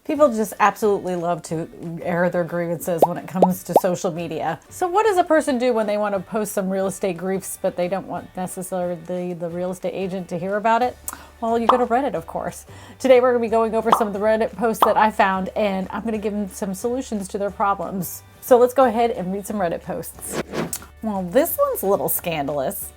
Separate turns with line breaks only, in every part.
People just absolutely love to air their grievances when it comes to social media. So what does a person do when they want to post some real estate griefs, but they don't want necessarily the real estate agent to hear about it? Well, you go to Reddit, of course. Today we're going to be going over some of the Reddit posts that I found, and I'm going to give them some solutions to their problems. So let's go ahead and read some Reddit posts. Well, this one's a little scandalous.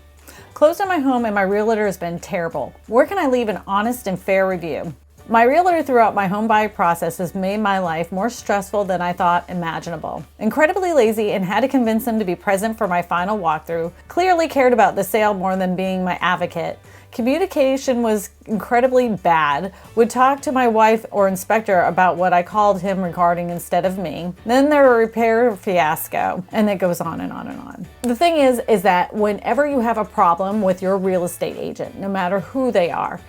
Closed on my home and my realtor has been terrible. Where can I leave an honest and fair review? My realtor throughout my home buying process has made my life more stressful than I thought imaginable. Incredibly lazy and had to convince him to be present for my final walkthrough. Clearly cared about the sale more than being my advocate. Communication was incredibly bad. Would talk to my wife or inspector about what I called him regarding instead of me. Then there were repair fiasco, and it goes on and on and on. The thing is that whenever you have a problem with your real estate agent, no matter who they are,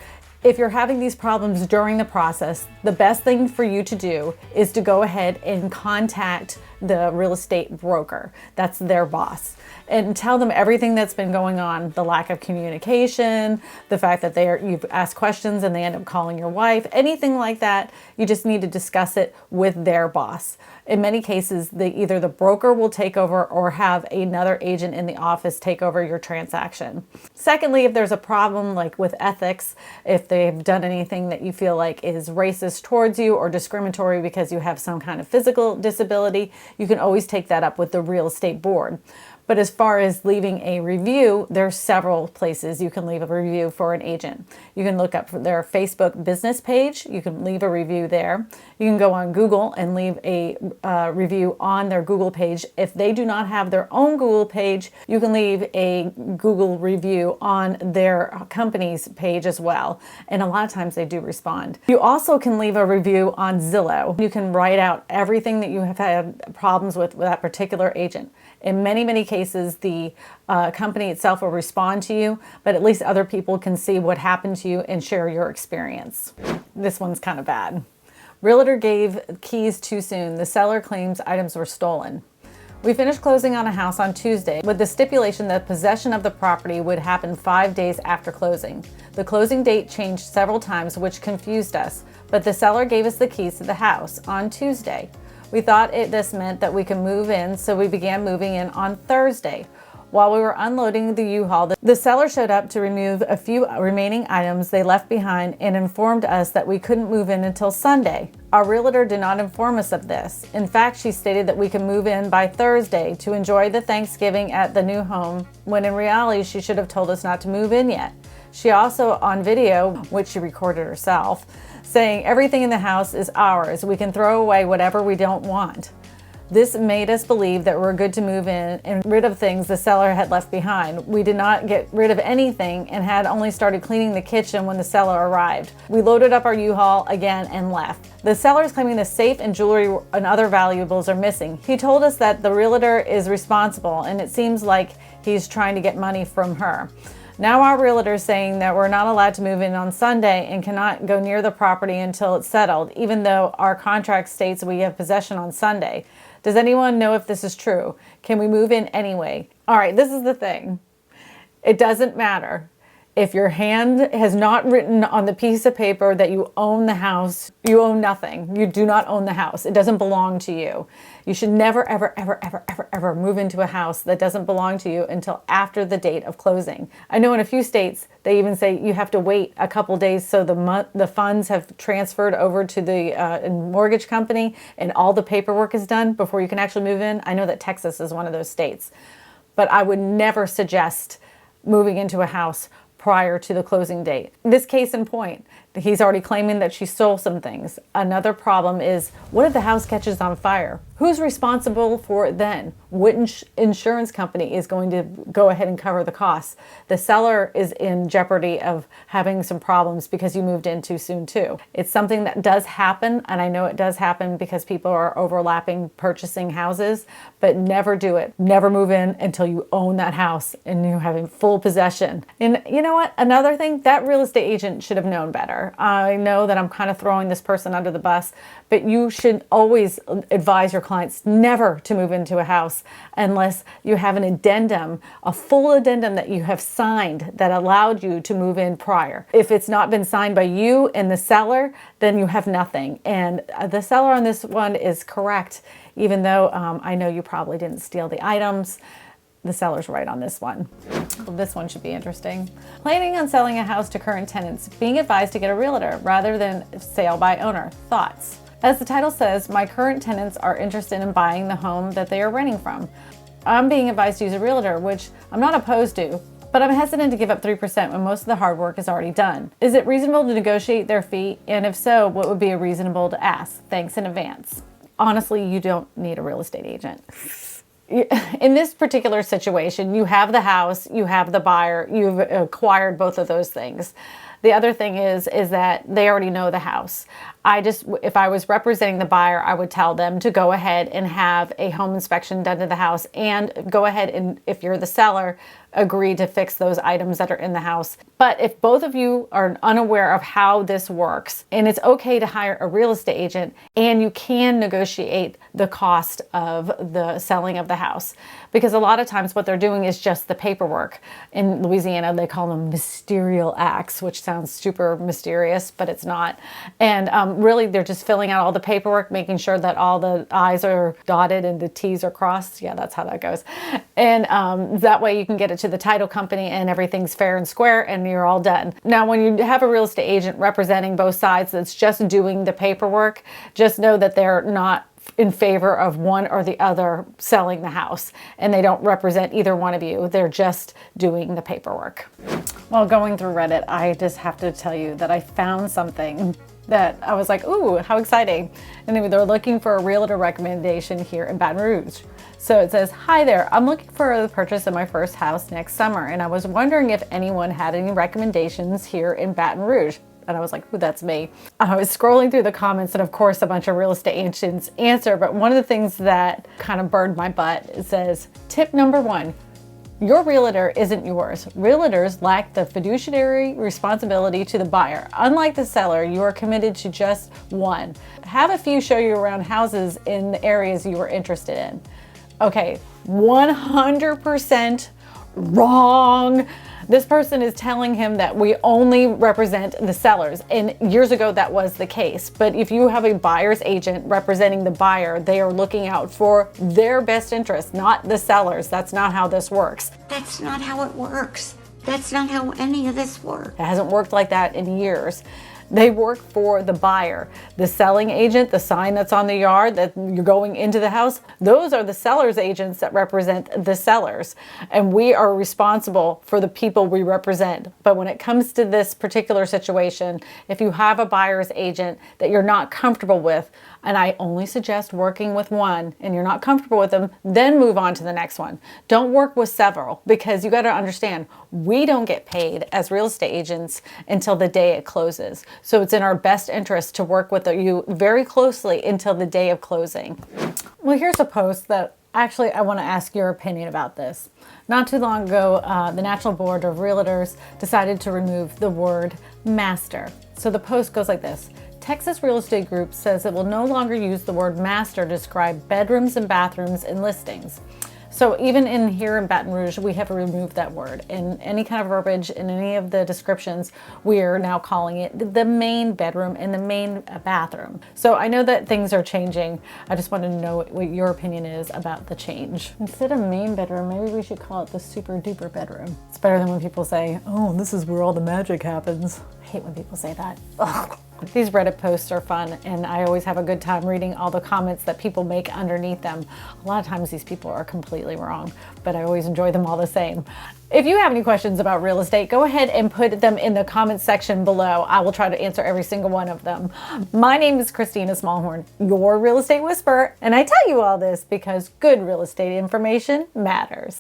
if you're having these problems during the process, the best thing for you to do is to go ahead and contact the real estate broker. That's their boss. And tell them everything that's been going on, the lack of communication, the fact that you've asked questions and they end up calling your wife, anything like that. You just need to discuss it with their boss. In many cases, either the broker will take over or have another agent in the office take over your transaction. Secondly, if there's a problem like with ethics, if they've done anything that you feel like is racist towards you or discriminatory because you have some kind of physical disability, you can always take that up with the real estate board. But as far as leaving a review, there are several places you can leave a review for an agent. You can look up their Facebook business page. You can leave a review there. You can go on Google and leave a review on their Google page. If they do not have their own Google page, you can leave a Google review on their company's page as well. And a lot of times they do respond. You also can leave a review on Zillow. You can write out everything that you have had problems with that particular agent. In many, many cases, the company itself will respond to you, but at least other people can see what happened to you and share your experience. This one's kind of bad. Realtor gave keys too soon. The seller claims items were stolen. We finished closing on a house on Tuesday with the stipulation that possession of the property would happen 5 days after closing. The closing date changed several times, which confused us, but the seller gave us the keys to the house on Tuesday. We thought this meant that we could move in, so we began moving in on Thursday. While we were unloading the U-Haul, the seller showed up to remove a few remaining items they left behind and informed us that we couldn't move in until Sunday. Our realtor did not inform us of this. In fact, she stated that we could move in by Thursday to enjoy the Thanksgiving at the new home, when in reality she should have told us not to move in yet. She also, on video, which she recorded herself, saying everything in the house is ours. We can throw away whatever we don't want. This made us believe that we're good to move in and rid of things the seller had left behind. We did not get rid of anything and had only started cleaning the kitchen when the seller arrived. We loaded up our U-Haul again and left. The seller is claiming the safe and jewelry and other valuables are missing. He told us that the realtor is responsible, and it seems like he's trying to get money from her. Now our realtor is saying that we're not allowed to move in on Sunday and cannot go near the property until it's settled, even though our contract states we have possession on Sunday. Does anyone know if this is true? Can we move in anyway? All right, this is the thing. It doesn't matter. If your hand has not written on the piece of paper that you own the house, you own nothing. You do not own the house. It doesn't belong to you. You should never, ever, ever, ever, ever, ever move into a house that doesn't belong to you until after the date of closing. I know in a few states, they even say you have to wait a couple days so the funds have transferred over to the mortgage company and all the paperwork is done before you can actually move in. I know that Texas is one of those states. But I would never suggest moving into a house prior to the closing date. This case in point, he's already claiming that she stole some things. Another problem is, what if the house catches on fire? Who's responsible for it then? What insurance company is going to go ahead and cover the costs? The seller is in jeopardy of having some problems because you moved in too soon too. It's something that does happen, and I know it does happen because people are overlapping purchasing houses, but never do it. Never move in until you own that house and you have full possession. And you know what? Another thing, that real estate agent should have known better. seller. I know that I'm kind of throwing this person under the bus, but you should always advise your clients never to move into a house unless you have an addendum, a full addendum that you have signed that allowed you to move in prior. If it's not been signed by you and the seller, then you have nothing. And the seller on this one is correct, even though I know you probably didn't steal the items. The seller's right on this one. This one should be interesting. Planning on selling a house to current tenants, being advised to get a realtor rather than sale by owner. Thoughts? As the title says, my current tenants are interested in buying the home that they are renting from. I'm being advised to use a realtor, which I'm not opposed to, but I'm hesitant to give up 3% when most of the hard work is already done. Is it reasonable to negotiate their fee? And if so, what would be a reasonable to ask? Thanks in advance. Honestly, you don't need a real estate agent. In this particular situation, you have the house, you have the buyer, you've acquired both of those things. The other thing is that they already know the house. If I was representing the buyer, I would tell them to go ahead and have a home inspection done to the house, and go ahead and, if you're the seller, agree to fix those items that are in the house. But if both of you are unaware of how this works, and it's okay to hire a real estate agent, and you can negotiate the cost of the selling of the house, because a lot of times what they're doing is just the paperwork. In Louisiana, they call them ministerial acts, which sounds super mysterious, but it's not. And really, they're just filling out all the paperwork, making sure that all the I's are dotted and the T's are crossed. Yeah, that's how that goes. And that way you can get it to the title company and everything's fair and square and you're all done. Now, when you have a real estate agent representing both sides that's just doing the paperwork, just know that they're not in favor of one or the other selling the house, and they don't represent either one of you. They're just doing the paperwork. While going through Reddit, I just have to tell you that I found something that I was like, ooh, how exciting. And they're looking for a realtor recommendation here in Baton Rouge. So it says, hi there, I'm looking for the purchase of my first house next summer, and I was wondering if anyone had any recommendations here in Baton Rouge. And I was like, ooh, that's me. I was scrolling through the comments, and of course a bunch of real estate agents answer, but one of the things that kind of burned my butt, it says, tip number 1, your realtor isn't yours. Realtors lack the fiduciary responsibility to the buyer. Unlike the seller, you are committed to just one. Have a few show you around houses in the areas you are interested in. Okay, 100% wrong. This person is telling him that we only represent the sellers, and years ago that was the case. But if you have a buyer's agent representing the buyer, they are looking out for their best interest, not the sellers. That's not how this works.
That's not how it works. That's not how any of this works.
It hasn't worked like that in years. They work for the buyer. The selling agent, the sign that's on the yard that you're going into the house, those are the seller's agents that represent the sellers. And we are responsible for the people we represent. But when it comes to this particular situation, if you have a buyer's agent that you're not comfortable with, and I only suggest working with one, and you're not comfortable with them, then move on to the next one. Don't work with several, because you got to understand, we don't get paid as real estate agents until the day it closes. So it's in our best interest to work with you very closely until the day of closing. Well, here's a post that actually I want to ask your opinion about this. Not too long ago, the National Board of Realtors decided to remove the word master. So the post goes like this. Texas Real Estate Group says it will no longer use the word master to describe bedrooms and bathrooms in listings. So even in here in Baton Rouge, we have removed that word. In any kind of verbiage, in any of the descriptions, we are now calling it the main bedroom and the main bathroom. So I know that things are changing. I just wanted to know what your opinion is about the change. Instead of main bedroom, maybe we should call it the super duper bedroom. It's better than when people say, oh, this is where all the magic happens. I hate when people say that. Ugh. These Reddit posts are fun, and I always have a good time reading all the comments that people make underneath them. A lot of times these people are completely wrong, but I always enjoy them all the same. If you have any questions about real estate, go ahead and put them in the comments section below. I will try to answer every single one of them. My name is Kristina Smallhorn, your real estate whisperer, and I tell you all this because good real estate information matters.